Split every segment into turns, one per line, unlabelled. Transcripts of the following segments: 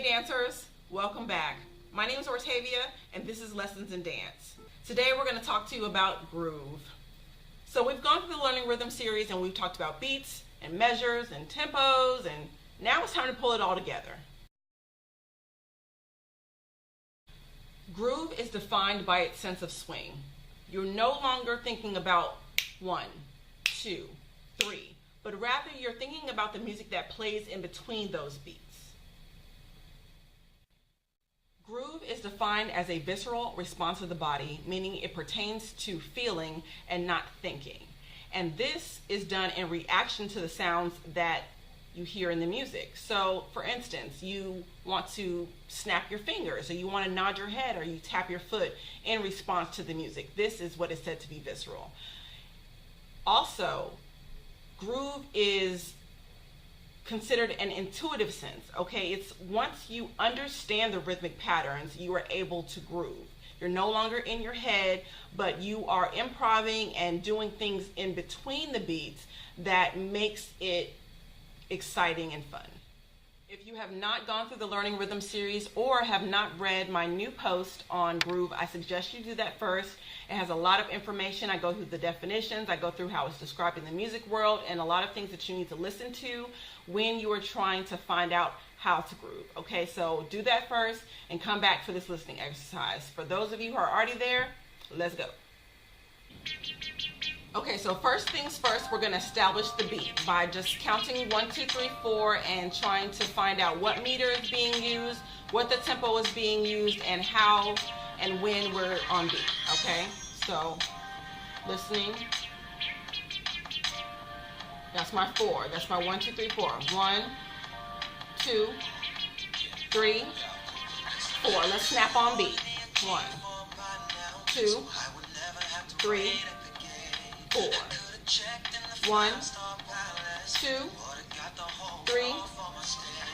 Hey dancers, welcome back. My name is Ortavia and this is Lessons in Dance. Today we're going to talk to you about groove. So we've gone through the Learning Rhythm series and we've talked about beats and measures and tempos, and now it's time to pull it all together. Groove is defined by its sense of swing. You're no longer thinking about 1, 2, 3, but rather you're thinking about the music that plays in between those beats. Groove is defined as a visceral response of the body, meaning it pertains to feeling and not thinking. And this is done in reaction to the sounds that you hear in the music. So, for instance, you want to snap your fingers, or you want to nod your head, or you tap your foot in response to the music. This is what is said to be visceral. Also, groove is considered an intuitive sense, okay? It's once you understand the rhythmic patterns, you are able to groove. You're no longer in your head, but you are improvising and doing things in between the beats that makes it exciting and fun. If you have not gone through the Learning Rhythm series or have not read my new post on groove, I suggest you do that first. It has a lot of information. I go through the definitions, I go through how it's described in the music world, and a lot of things that you need to listen to when you are trying to find out how to groove. Okay, so do that first and come back for this listening exercise. For those of you who are already there, let's go. Okay, so first things first, we're going to establish the beat by just counting 1, 2, 3, 4 and trying to find out what meter is being used, what the tempo is being used, and how and when we're on beat. Okay, so listening. That's my 4. That's my 1, 2, 3, 4. 1, 2, 3, 4. Let's snap on beat. 1, 2, 3, 4. 1, 2, 3.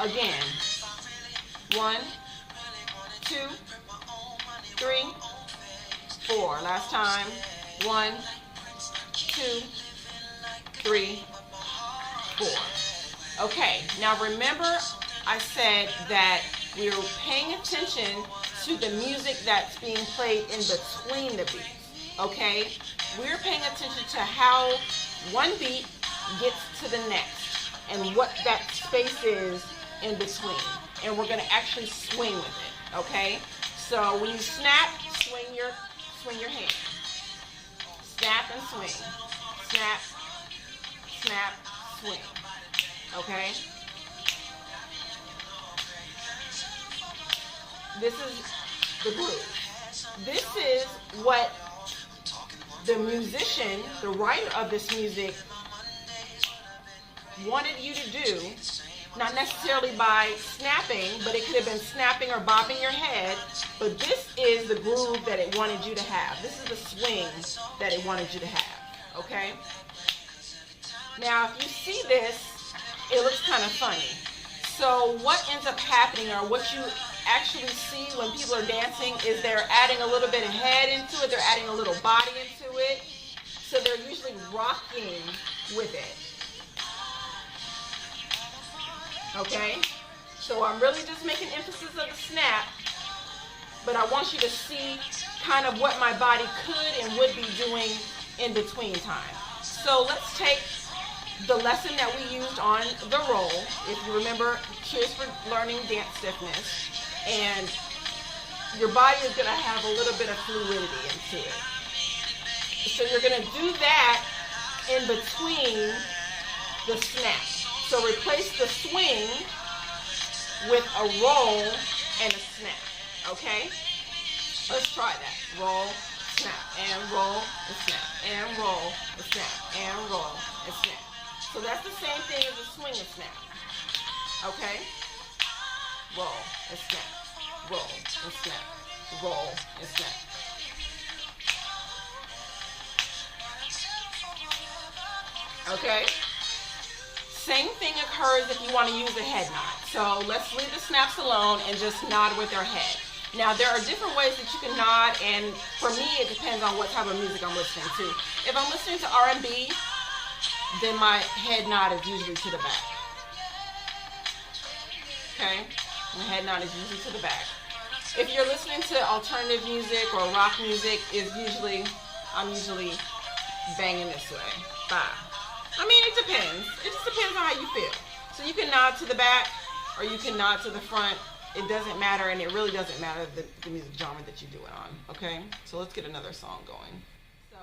Again. 1, 2, 3, 4. Last time. 1, 2, 3, 4. Okay, now remember I said that we were paying attention to the music that's being played in between the beats. Okay? We're paying attention to how one beat gets to the next and what that space is in between. And we're going to actually swing with it. Okay? So when you snap, swing your hand. Snap and swing. Snap, snap, swing. Okay? This is the groove. This is what the musician, the writer of this music, wanted you to do, not necessarily by snapping, but it could have been snapping or bobbing your head, but this is the groove that it wanted you to have. This is the swing that it wanted you to have, okay? Now, if you see this, it looks kind of funny. So what ends up happening, or what you actually see when people are dancing, is they're adding a little bit of head into it, they're adding a little body into it, so they're usually rocking with it. Okay? So I'm really just making emphasis of the snap, but I want you to see kind of what my body could and would be doing in between time. So let's take the lesson that we used on the roll. If you remember, Cheers for Learning Dance Stiffness, and your body is going to have a little bit of fluidity into it. So you're going to do that in between the snap. So replace the swing with a roll and a snap. Okay? Let's try that. Roll, snap, and roll, and snap, and roll, and snap, and roll, and snap. So that's the same thing as a swing and snap. Okay? Roll and snap. Roll and snap. Roll and snap. Okay? Same thing occurs if you want to use a head nod. So let's leave the snaps alone and just nod with our head. Now there are different ways that you can nod, and for me it depends on what type of music I'm listening to. If I'm listening to R&B, then my head nod is usually to the back. Okay? And the head nod is usually to the back. If you're listening to alternative music or rock music, I'm usually banging this way. 5. I mean, it depends. It just depends on how you feel. So you can nod to the back or you can nod to the front. It doesn't matter, and it really doesn't matter the music genre that you do it on. Okay? So let's get another song going. So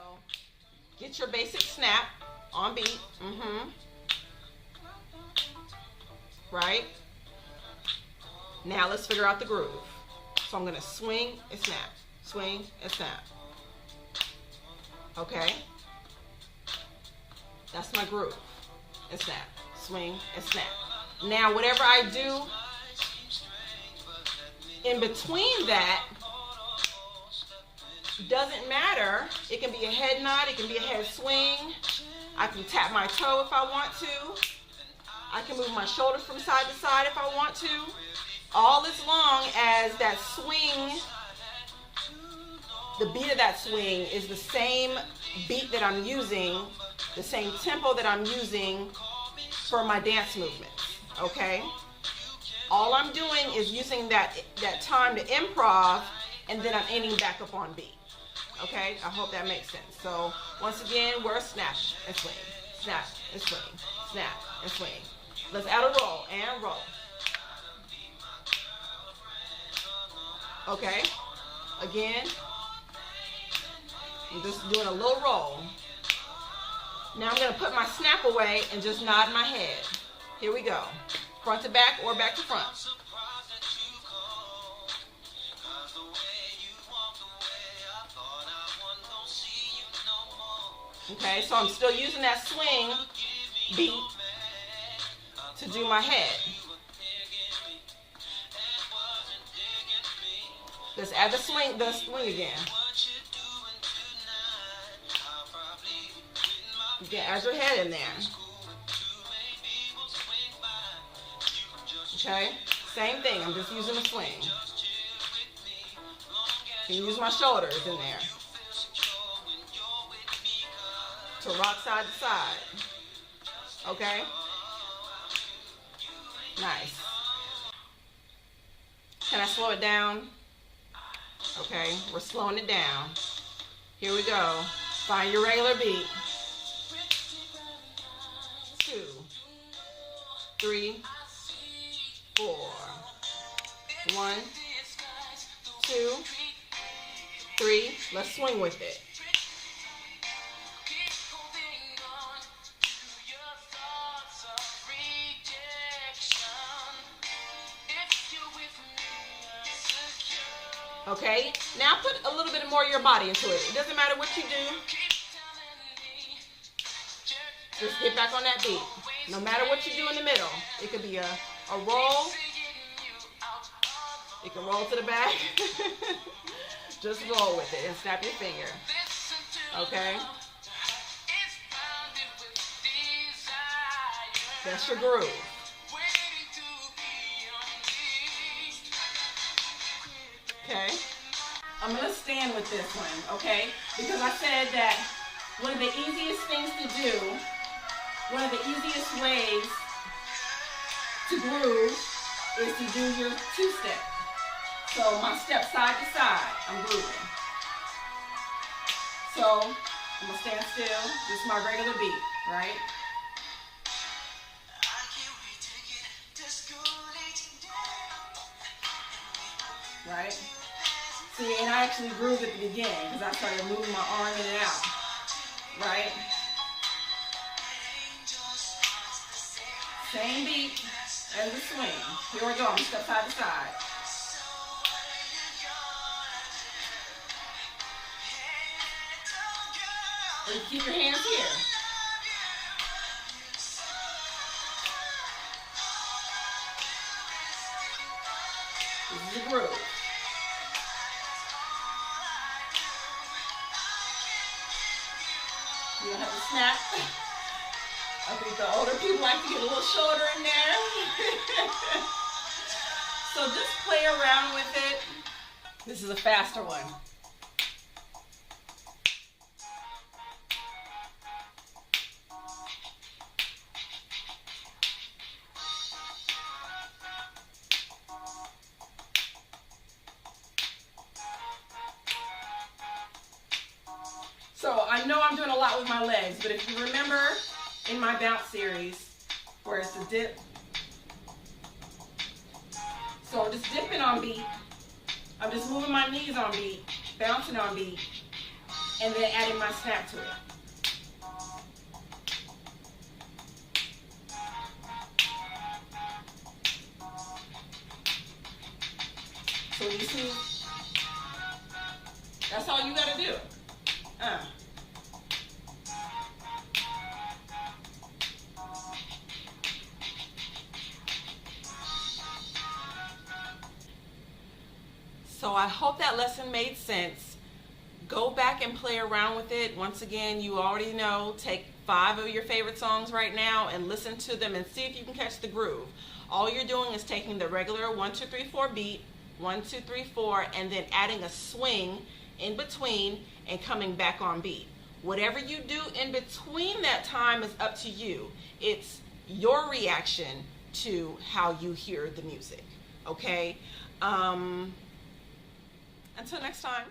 get your basic snap on beat. Right? Now let's figure out the groove. So I'm going to swing and snap. Swing and snap. Okay? That's my groove. And snap. Swing and snap. Now whatever I do in between that doesn't matter. It can be a head nod. It can be a head swing. I can tap my toe if I want to. I can move my shoulders from side to side if I want to. All as long as that swing, the beat of that swing is the same beat that I'm using, the same tempo that I'm using for my dance movements, okay? All I'm doing is using that time to improv, and then I'm ending back up on beat, okay? I hope that makes sense. So once again, we're snap and swing, snap and swing, snap and swing. Let's add a roll and roll. Okay, again, I'm just doing a little roll. Now I'm going to put my snap away and just nod my head. Here we go. Front to back or back to front. Okay, so I'm still using that swing beat to do my head. Let's add the swing again. You can add your head in there. Okay? Same thing. I'm just using the swing. You can use my shoulders in there to rock side to side. Okay? Nice. Can I slow it down? Okay, we're slowing it down. Here we go. Find your regular beat. 2, 3, 4. 1, 2, 3. Let's swing with it. Okay, now put a little bit more of your body into it. It doesn't matter what you do. Just get back on that beat. No matter what you do in the middle. It could be a roll. You can roll to the back. Just roll with it and snap your finger. Okay? That's your groove. Okay, I'm going to stand with this one, okay? Because I said that one of the easiest things to do, one of the easiest ways to groove is to do your two-step. So my step side to side, I'm grooving. So I'm going to stand still, this is my regular beat, right? Right? See, and I actually grooved at the beginning because I started moving my arm in and out. Right? Same beat as the swing. Here we go. I'm step side to side. Or you keep your hands here. This is the groove. You don't have to snap. I think the older people like to get a little shoulder in there. So just play around with it. This is a faster one. I know I'm doing a lot with my legs, but if you remember in my bounce series, where it's a dip, so I'm just dipping on beat, I'm just moving my knees on beat, bouncing on beat, and then adding my snap to it. So you see, that's all you gotta do. So I hope that lesson made sense. Go back and play around with it. Once again, you already know, take 5 of your favorite songs right now and listen to them and see if you can catch the groove. All you're doing is taking the regular 1, 2, 3, 4 beat, 1, 2, 3, 4, and then adding a swing in between and coming back on beat. Whatever you do in between that time is up to you. It's your reaction to how you hear the music, okay? Until next time.